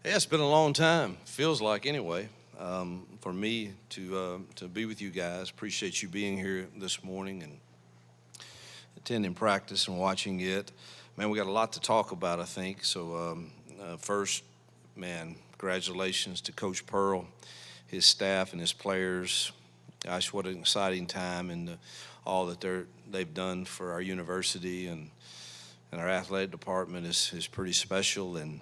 Yeah, it's been a long time. Feels like anyway. For me to be with you guys. Appreciate you being here this morning and attending practice and watching it. Man, we got a lot to talk about, I think. So first, man, congratulations to Coach Pearl, his staff, and his players. Gosh, what an exciting time and all that they've done for our university and our athletic department is pretty special. And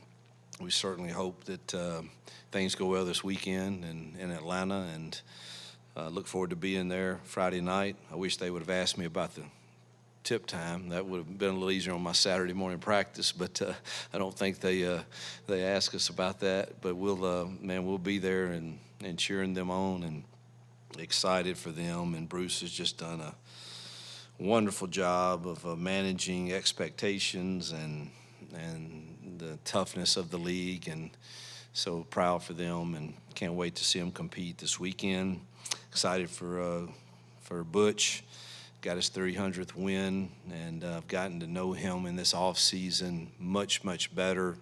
we certainly hope that things go well this weekend in Atlanta, and look forward to being there Friday night. I wish they would have asked me about the tip time. That would have been a little easier on my Saturday morning practice, but I don't think they asked us about that. But we'll be there and cheering them on and excited for them. And Bruce has just done a wonderful job of managing expectations and the toughness of the league, and so proud for them and can't wait to see them compete this weekend. Excited for Butch. Got his 300th win, and I've gotten to know him in this off season much better,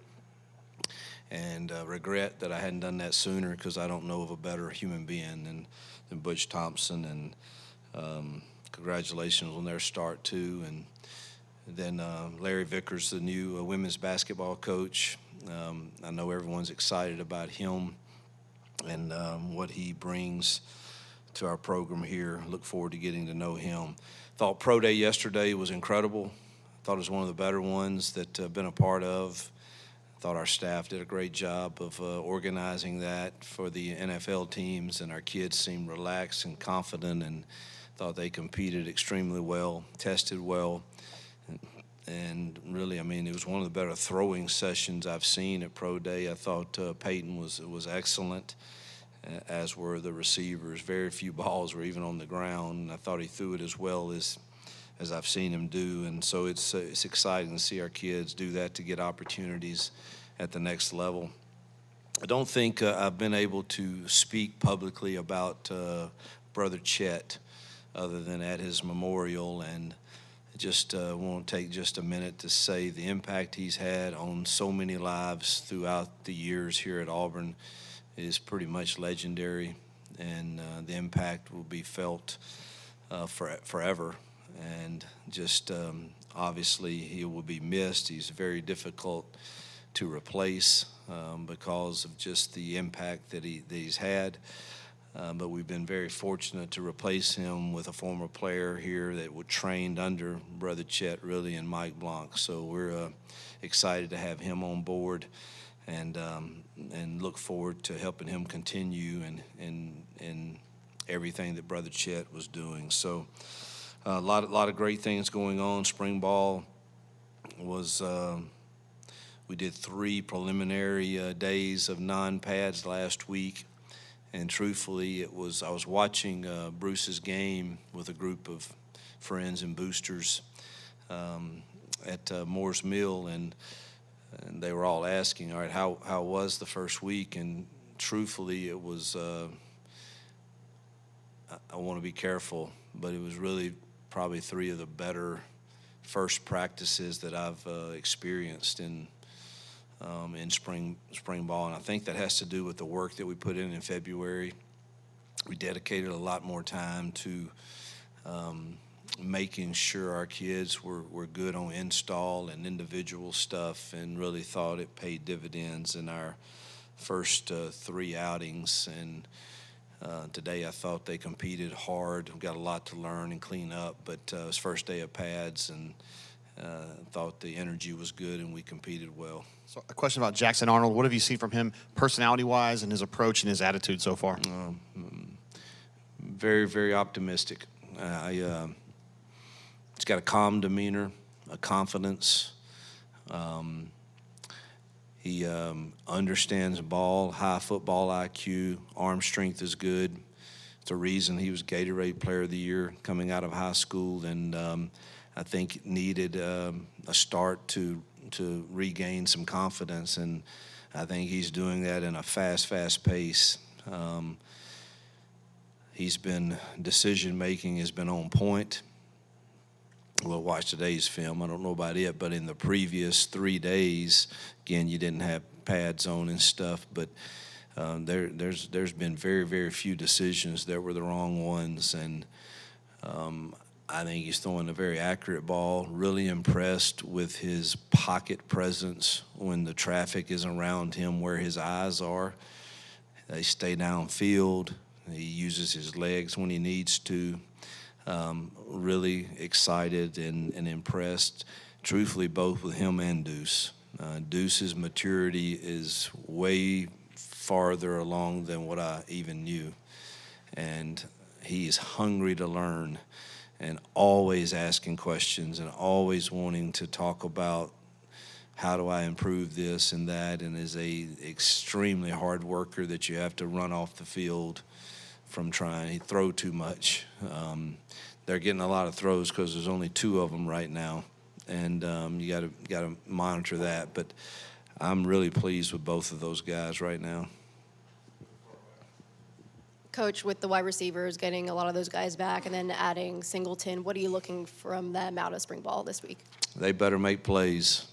and regret that I hadn't done that sooner because I don't know of a better human being than Butch Thompson. And congratulations on their start too. And then Larry Vickers, the new women's basketball coach. I know everyone's excited about him and what he brings to our program here. Look forward to getting to know him. Thought Pro Day yesterday was incredible. Thought it was one of the better ones that I've been a part of. Thought our staff did a great job of organizing that for the NFL teams, and our kids seemed relaxed and confident, and thought they competed extremely well, tested well. And really, I mean, it was one of the better throwing sessions I've seen at Pro Day. I thought Peyton was excellent, as were the receivers. Very few balls were even on the ground, and I thought he threw it as well as I've seen him do. And so it's exciting to see our kids do that, to get opportunities at the next level. I don't think I've been able to speak publicly about Brother Chet other than at his memorial, and just want to take just a minute to say the impact he's had on so many lives throughout the years here at Auburn is pretty much legendary, and the impact will be felt forever. And just obviously he will be missed. He's very difficult to replace because of just the impact that he's had. But we've been very fortunate to replace him with a former player here that was trained under Brother Chet, really, and Mike Blanc. So we're excited to have him on board, and look forward to helping him continue in everything that Brother Chet was doing. So a lot of great things going on. Spring ball was. We did 3 preliminary days of non-pads last week. And truthfully, I was watching Bruce's game with a group of friends and boosters at Moore's Mill, and they were all asking, all right, how was the first week? And truthfully, it was, I want to be careful, but it was really probably 3 of the better first practices that I've experienced in spring ball. And I think that has to do with the work that we put in February. We dedicated a lot more time to making sure our kids were good on install and individual stuff, and really thought it paid dividends in our first 3 outings. And today I thought they competed hard. We've got a lot to learn and clean up, but it was first day of pads, and thought the energy was good and we competed well. So a question about Jackson Arnold. What have you seen from him personality-wise and his approach and his attitude so far? Very, very optimistic. He's got a calm demeanor, a confidence. He understands ball, high football IQ, arm strength is good. It's a reason he was Gatorade Player of the Year coming out of high school, and I think needed a start to regain some confidence, and I think he's doing that in a fast pace. Decision making has been on point. we'll watch today's film. I don't know about it, but in the previous 3 days, again, you didn't have pads on and stuff, but there's been very, very few decisions that were the wrong ones, and I think he's throwing a very accurate ball. Really impressed with his pocket presence when the traffic is around him where his eyes are. They stay downfield. He uses his legs when he needs to. Really excited and impressed, truthfully, both with him and Deuce. Deuce's maturity is way farther along than what I even knew. And he is hungry to learn and always asking questions and always wanting to talk about how do I improve this and that, and is a extremely hard worker that you have to run off the field from trying to throw too much. They're getting a lot of throws because there's only 2 of them right now, and you got to monitor that. But I'm really pleased with both of those guys right now. Coach, with the wide receivers, getting a lot of those guys back and then adding Singleton, what are you looking from them out of spring ball this week? They better make plays.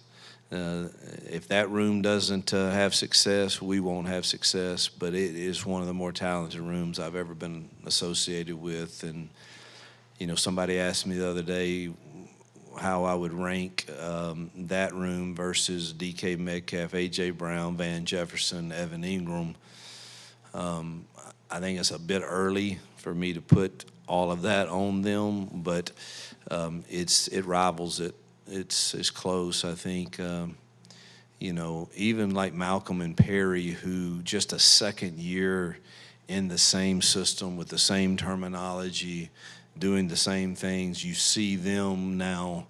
If that room doesn't have success, we won't have success, but it is one of the more talented rooms I've ever been associated with. And, you know, somebody asked me the other day how I would rank that room versus DK Metcalf, A.J. Brown, Van Jefferson, Evan Ingram. I think it's a bit early for me to put all of that on them, but it rivals it. It's close, I think. You know, even like Malcolm and Perry, who just a second year in the same system with the same terminology, doing the same things, you see them now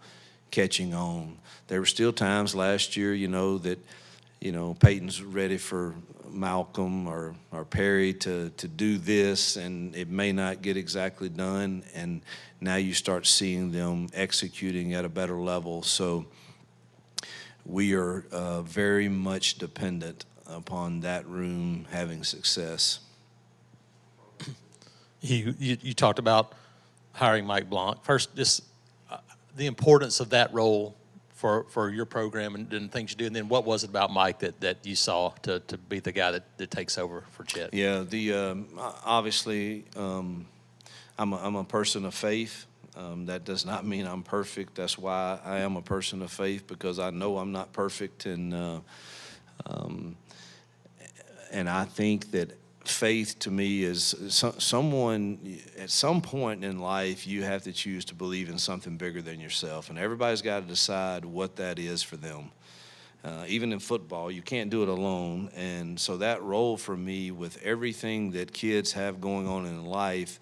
catching on. There were still times last year, you know, that, you know, Peyton's ready for Malcolm or Perry to do this, and it may not get exactly done, and now you start seeing them executing at a better level. So we are very much dependent upon that room having success. You talked about hiring Mike Blanc. First, just the importance of that role for your program and things you do, and then what was it about Mike that you saw to be the guy that takes over for Chet? Yeah, obviously I'm a person of faith. That does not mean I'm perfect. That's why I am a person of faith, because I know I'm not perfect, and I think that faith to me is someone at some point in life you have to choose to believe in something bigger than yourself, and everybody's got to decide what that is for them. Even in football, you can't do it alone, and so that role for me, with everything that kids have going on in life,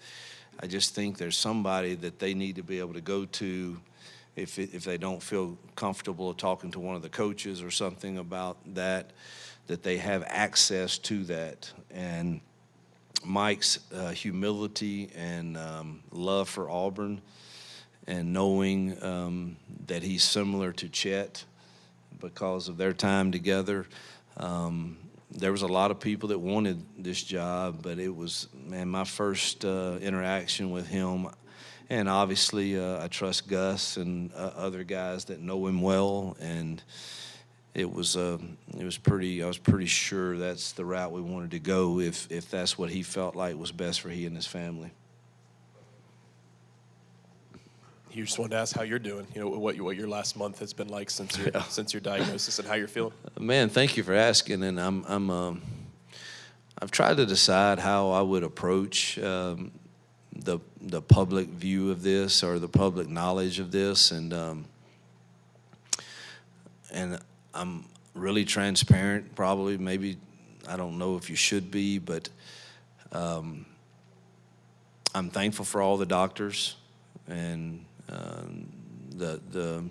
I just think there's somebody that they need to be able to go to if they don't feel comfortable talking to one of the coaches or something about that they have access to that. And Mike's humility and love for Auburn, and knowing that he's similar to Chet because of their time together. There was a lot of people that wanted this job, but it was, man, my first interaction with him. And obviously I trust Gus and other guys that know him well, and I was pretty sure that's the route we wanted to go if that's what he felt like was best for he and his family. You just wanted to ask how you're doing. You know what your last month has been like since your diagnosis, and how you're feeling. Man, thank you for asking. And I've tried to decide how I would approach the public view of this, or the public knowledge of this, and I'm really transparent. Probably, maybe, I don't know if you should be, but I'm thankful for all the doctors and the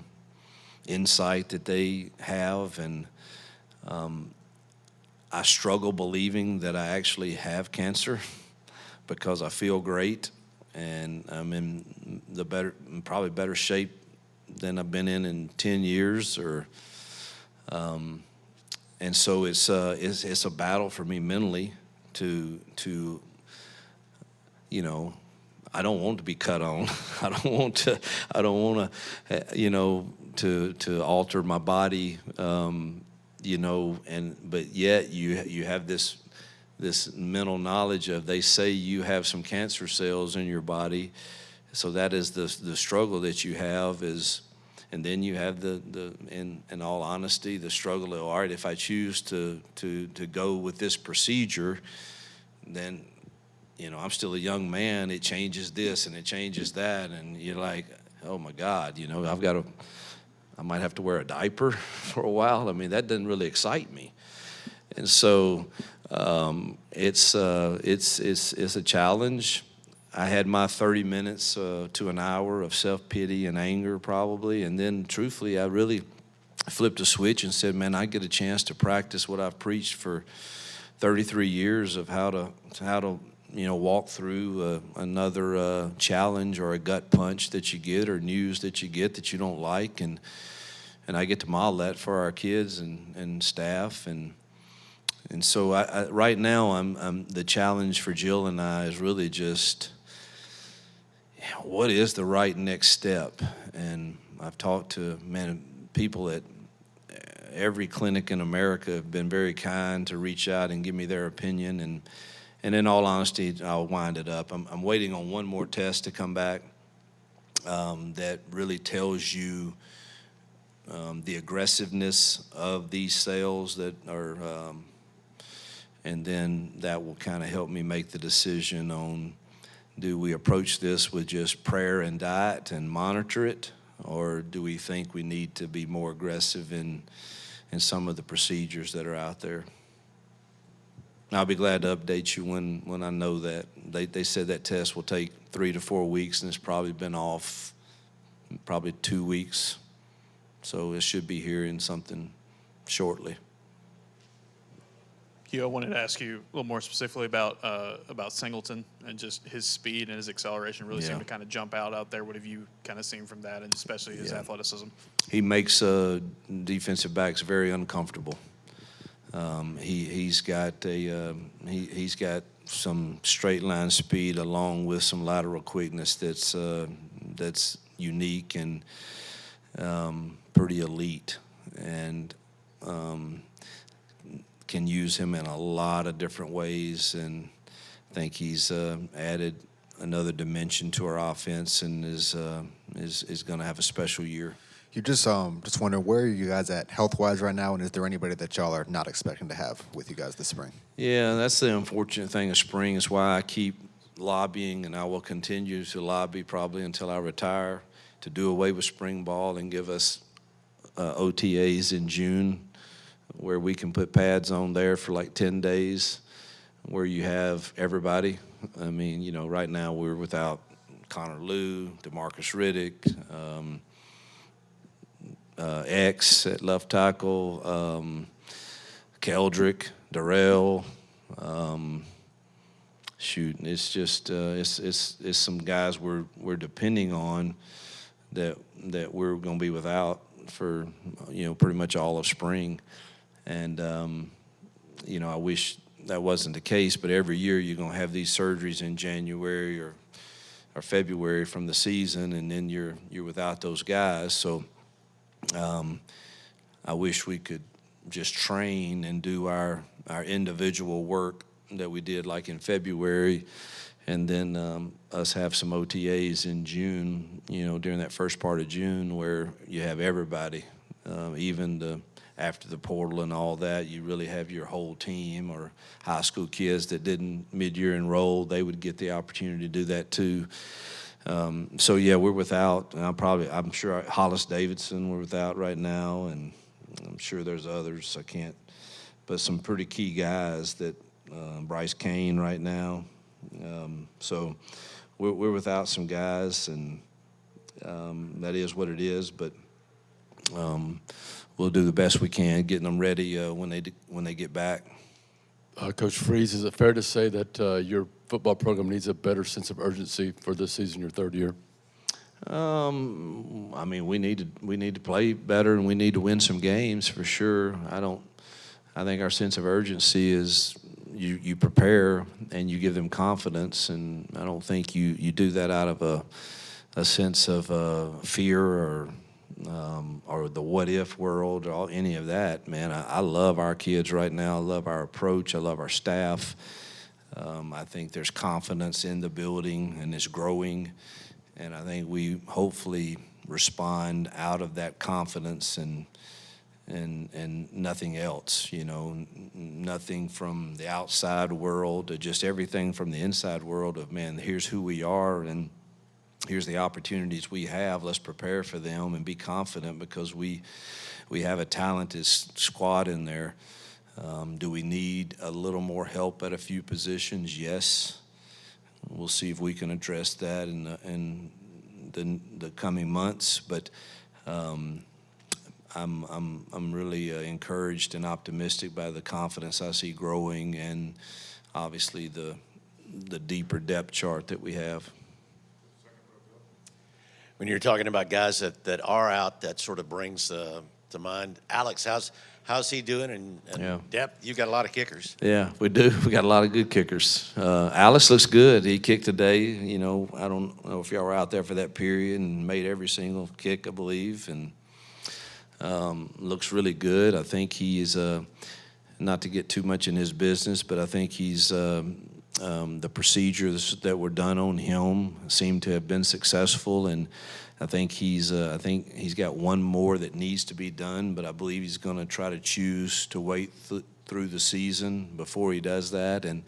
insight that they have, and I struggle believing that I actually have cancer because I feel great, and I'm in probably better shape than I've been in 10 years, and so it's a battle for me mentally to I don't want to be cut on. I don't want to, to alter my body, but yet you have this mental knowledge of, they say you have some cancer cells in your body, so that is the struggle that you have is, and then you have in all honesty, the struggle of, all right, if I choose to go with this procedure, then, I'm still a young man, it changes this and it changes that, and you're like, oh my God, I might have to wear a diaper for a while. I mean, that doesn't really excite me. And so it's a challenge. I had my 30 minutes to an hour of self-pity and anger probably, and then truthfully, I really flipped a switch and said, man, I get a chance to practice what I've preached for 33 years of how to walk through another challenge or a gut punch that you get or news that you get that you don't like, and I get to model that for our kids and staff, and so I right now I'm the challenge for Jill and I is really just what is the right next step. And I've talked to people at every clinic in America have been very kind to reach out and give me their opinion, and in all honesty, I'll wind it up. I'm waiting on one more test to come back that really tells you the aggressiveness of these cells that are, and then that will kind of help me make the decision on, do we approach this with just prayer and diet and monitor it, or do we think we need to be more aggressive in some of the procedures that are out there? I'll be glad to update you when I know that. They said that test will take 3 to 4 weeks, and it's probably been off probably 2 weeks. So it should be here in something shortly. Hugh, I wanted to ask you a little more specifically about Singleton and just his speed and his acceleration really seemed to kind of jump out there. What have you kind of seen from that, and especially his athleticism? He makes defensive backs very uncomfortable. He's got he's got some straight line speed along with some lateral quickness that's unique and pretty elite, and can use him in a lot of different ways, and I think he's added another dimension to our offense and is going to have a special year. You just wondering, where are you guys at health-wise right now, and is there anybody that y'all are not expecting to have with you guys this spring? Yeah, that's the unfortunate thing of spring. Is why I keep lobbying, and I will continue to lobby probably until I retire, to do away with spring ball and give us OTAs in June, where we can put pads on there for like 10 days, where you have everybody. I mean, right now we're without Connor Lew, DeMarcus Riddick, X at left tackle, Keldrick, Darrell. It's just it's some guys we're depending on that we're going to be without for pretty much all of spring, and I wish that wasn't the case. But every year you're going to have these surgeries in January or February from the season, and then you're without those guys. So I wish we could just train and do our individual work that we did like in February, and then us have some OTAs in June, during that first part of June, where you have everybody, even after the portal and all that, you really have your whole team, or high school kids that didn't mid-year enroll, they would get the opportunity to do that too. So yeah, we're without. I'm sure Hollis Davidson we're without right now, and I'm sure there's others. I can't, but some pretty key guys that Bryce Kane right now. So we're without some guys, and that is what it is. But we'll do the best we can getting them ready when they get back. Coach Freeze, is it fair to say that your football program needs a better sense of urgency for this season, your third year? I mean, we need to play better, and we need to win some games for sure. I think our sense of urgency is, you prepare and you give them confidence, and I don't think you do that out of a sense of fear or the what if world or any of that. Man, I love our kids right now. I love our approach. I love our staff. I think there's confidence in the building and it's growing, and I think we hopefully respond out of that confidence and nothing else, nothing from the outside world, just everything from the inside world of, man, here's who we are and here's the opportunities we have. Let's prepare for them and be confident because we have a talented squad in there. Do we need a little more help at a few positions? Yes. We'll see if we can address that in the coming months, but I'm really encouraged and optimistic by the confidence I see growing and obviously the deeper depth chart that we have. When you're talking about guys that are out, that sort of brings to mind. Alex, how's he doing? And Yeah. depth, you've got a lot of kickers. Yeah, we do. We got a lot of good kickers. Alice looks good. He kicked today. I don't know if y'all were out there for that period and made every single kick, I believe, and looks really good. I think he is, not to get too much in his business, but I think he's the procedures that were done on him seem to have been successful, and I think he's got one more that needs to be done, but I believe he's going to try to choose to wait through the season before he does that, and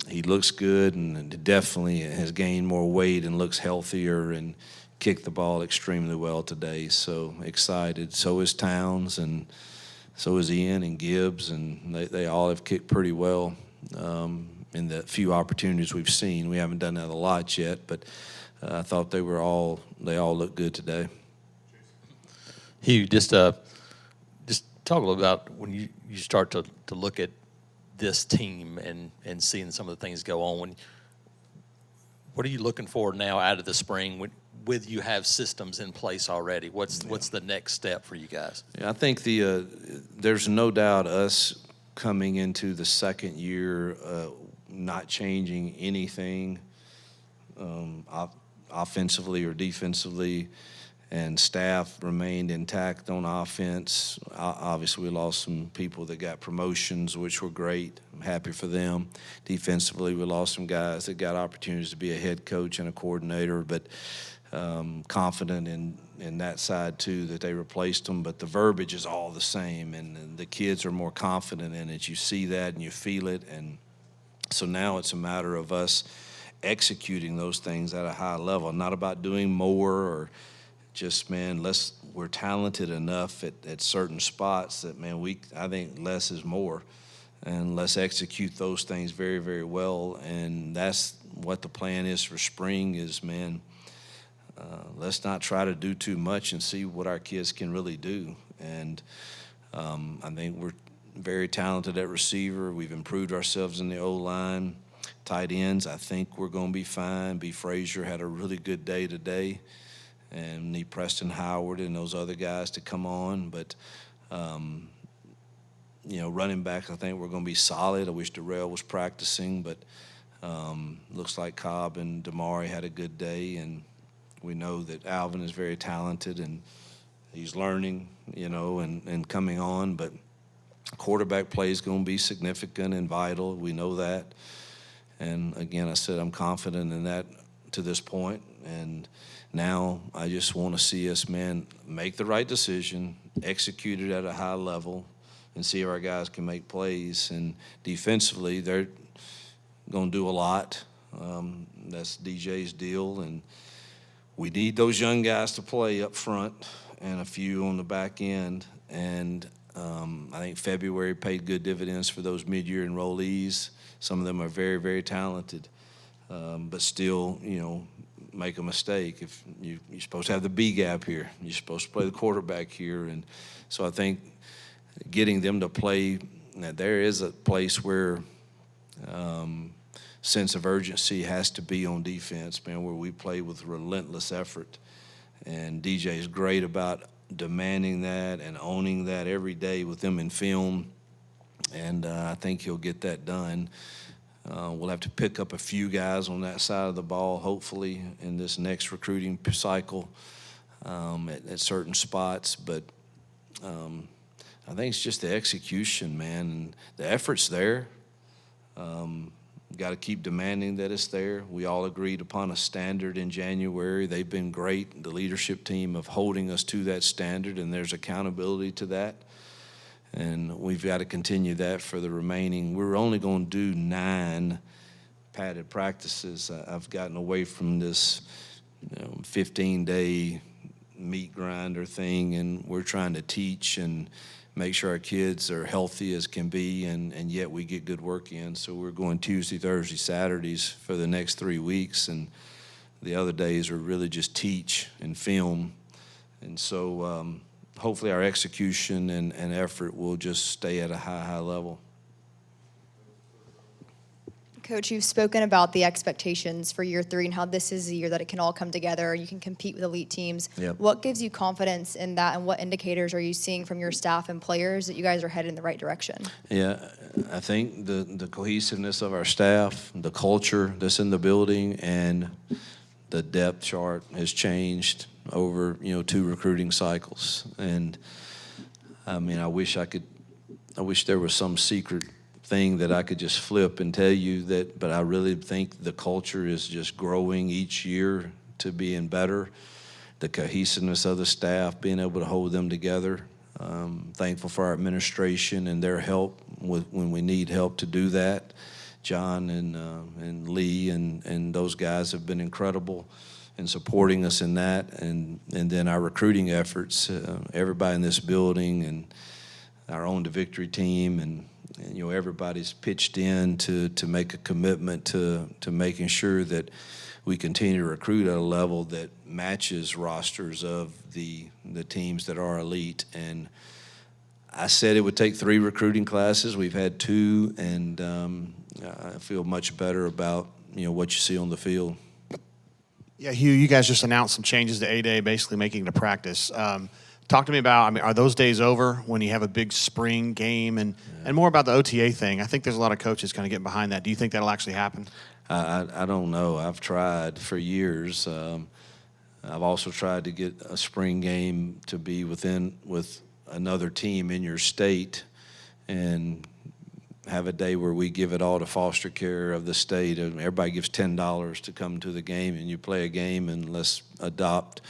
he looks good and definitely has gained more weight and looks healthier and kicked the ball extremely well today. So excited. So is Towns and so is Ian and Gibbs, and they all have kicked pretty well in the few opportunities we've seen. We haven't done that a lot yet, but I thought they all looked good today. Hugh, just talk a little about when you start to look at this team and seeing some of the things go on. What are you looking for now out of the spring with you have systems in place already? What's the next step for you guys? Yeah, I think there's no doubt us coming into the second year not changing anything offensively or defensively, and staff remained intact on offense. Obviously, we lost some people that got promotions, which were great. I'm happy for them. Defensively, we lost some guys that got opportunities to be a head coach and a coordinator, but confident in that side too, that they replaced them. But the verbiage is all the same, and the kids are more confident in it. You see that and you feel it, and so now it's a matter of us executing those things at a high level. Not about doing more or just, man, we're talented enough at certain spots that, man, I think less is more, and let's execute those things very, very well. And that's what the plan is for spring is, man, let's not try to do too much and see what our kids can really do. And I think we're very talented at receiver. We've improved ourselves in the O-line. Tight ends, I think we're going to be fine. B. Frazier had a really good day today, and need Preston Howard and those other guys to come on. But, running back, I think we're going to be solid. I wish Darrell was practicing, but looks like Cobb and Damari had a good day, and we know that Alvin is very talented, and he's learning, and coming on. But quarterback play is going to be significant and vital. We know that. And, again, I said I'm confident in that to this point. And now I just want to see us, man, make the right decision, execute it at a high level, and see if our guys can make plays. And defensively, they're going to do a lot. That's DJ's deal. And we need those young guys to play up front and a few on the back end. And I think February paid good dividends for those mid-year enrollees. Some of them are very, very talented, but still, make a mistake. If you're supposed to have the B gap here, you're supposed to play the quarterback here. And so I think getting them to play, there is a place where sense of urgency has to be on defense, man, where we play with relentless effort. And DJ is great about demanding that and owning that every day with them in film. and I think he'll get that done. We'll have to pick up a few guys on that side of the ball, hopefully, in this next recruiting cycle at certain spots. But I think it's just the execution, man, and the effort's there. Got to keep demanding that it's there. We all agreed upon a standard in January. They've been great, the leadership team, of holding us to that standard, and there's accountability to that. And we've got to continue that for the remaining. We're only going to do 9 padded practices. I've gotten away from this 15-day meat grinder thing, and we're trying to teach and make sure our kids are healthy as can be, and yet we get good work in. So we're going Tuesday, Thursday, Saturdays for the next 3 weeks, and the other days are really just teach and film. And so hopefully our execution and effort will just stay at a high level. Coach, you've spoken about the expectations for year 3 and how this is the year that it can all come together. You can compete with elite teams. Yep. What gives you confidence in that, and what indicators are you seeing from your staff and players that you guys are headed in the right direction? Yeah, I think the cohesiveness of our staff, the culture that's in the building, and the depth chart has changed over 2 recruiting cycles. And I mean, I wish there was some secret thing that I could just flip and tell you that, but I really think the culture is just growing each year to being better. The cohesiveness of the staff, being able to hold them together. Thankful for our administration and their help when we need help to do that. John and Lee and those guys have been incredible in supporting us in that, and then our recruiting efforts. Everybody in this building and our Own to Victory team and everybody's pitched in to make a commitment to making sure that we continue to recruit at a level that matches rosters of the teams that are elite. And I said it would take 3 recruiting classes. We've had 2, and I feel much better about what you see on the field. Yeah, Hugh, you guys just announced some changes to A-Day, basically making it a practice. Talk to me about, are those days over when you have a big spring game, and more about the OTA thing? I think there's a lot of coaches kind of getting behind that. Do you think that'll actually happen? I don't know. I've tried for years. I've also tried to get a spring game to be with another team in your state and have a day where we give it all to foster care of the state. And everybody gives $10 to come to the game, and you play a game, and let's adopt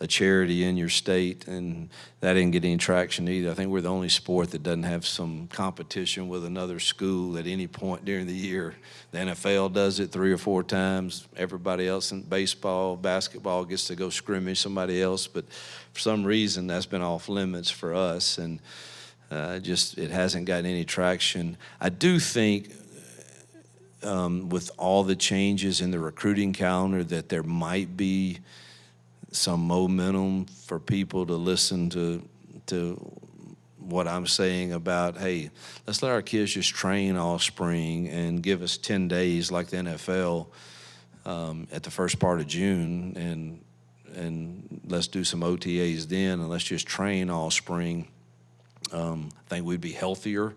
a charity in your state. And that didn't get any traction either. I think we're the only sport that doesn't have some competition with another school at any point during the year. The NFL does it 3 or 4 times. Everybody else in baseball, basketball gets to go scrimmage somebody else, but for some reason that's been off limits for us, and it hasn't gotten any traction. I do think with all the changes in the recruiting calendar that there might be some momentum for people to listen to what I'm saying about, hey, let's let our kids just train all spring and give us 10 days like the NFL at the first part of June, and let's do some OTAs then, and let's just train all spring. I think we'd be healthier.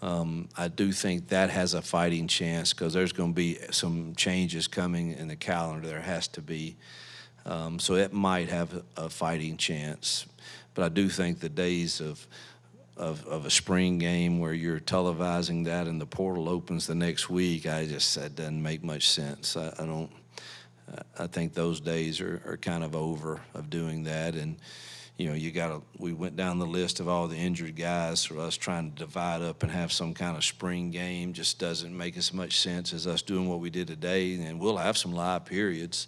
I do think that has a fighting chance because there's going to be some changes coming in the calendar. There has to be. So it might have a fighting chance. But I do think the days of a spring game where you're televising that and the portal opens the next week, that doesn't make much sense. I think those days are kind of over of doing that. And we went down the list of all the injured guys, so us trying to divide up and have some kind of spring game just doesn't make as much sense as us doing what we did today. And we'll have some live periods,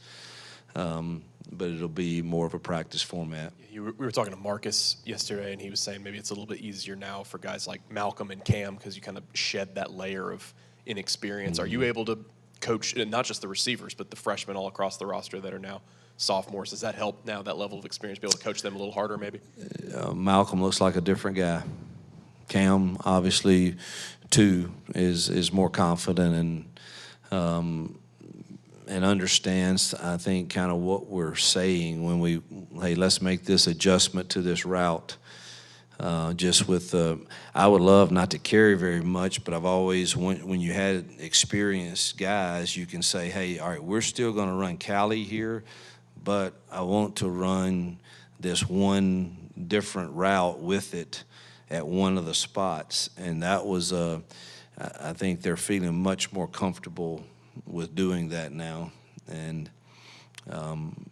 but it'll be more of a practice format. We were talking to Marcus yesterday, and he was saying maybe it's a little bit easier now for guys like Malcolm and Cam because you kind of shed that layer of inexperience. Are you able to coach not just the receivers, but the freshmen all across the roster that are now sophomores? Does that help now, that level of experience, be able to coach them a little harder maybe? Malcolm looks like a different guy. Cam, obviously, too, is more confident and understands, I think, kind of what we're saying when let's make this adjustment to this route. just with, I would love not to carry very much, but I've always, when you had experienced guys, you can say, hey, all right, we're still going to run Cali here, but I want to run this one different route with it at one of the spots. And that was, I think they're feeling much more comfortable with doing that now. And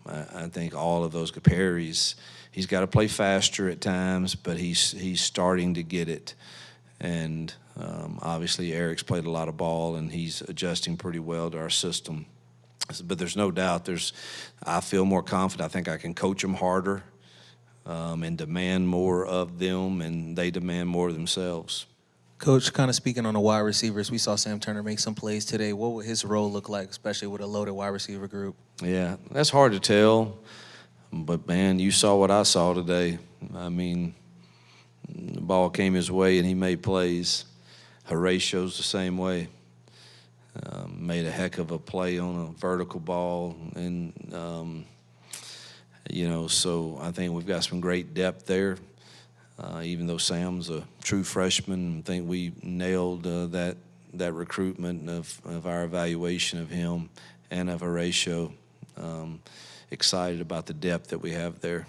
I think all of those Perry's, he's got to play faster at times, but he's starting to get it. And obviously Eric's played a lot of ball, and he's adjusting pretty well to our system. But there's no doubt I feel more confident. I think I can coach them harder and demand more of them, and they demand more of themselves. Coach, kind of speaking on the wide receivers, we saw Sam Turner make some plays today. What would his role look like, especially with a loaded wide receiver group? Yeah, that's hard to tell. But, man, you saw what I saw today. I mean, the ball came his way, and he made plays. Horatio's the same way. Made a heck of a play on a vertical ball. And, so I think we've got some great depth there. Even though Sam's a true freshman, I think we nailed that recruitment of our evaluation of him and of Horatio. Excited about the depth that we have there.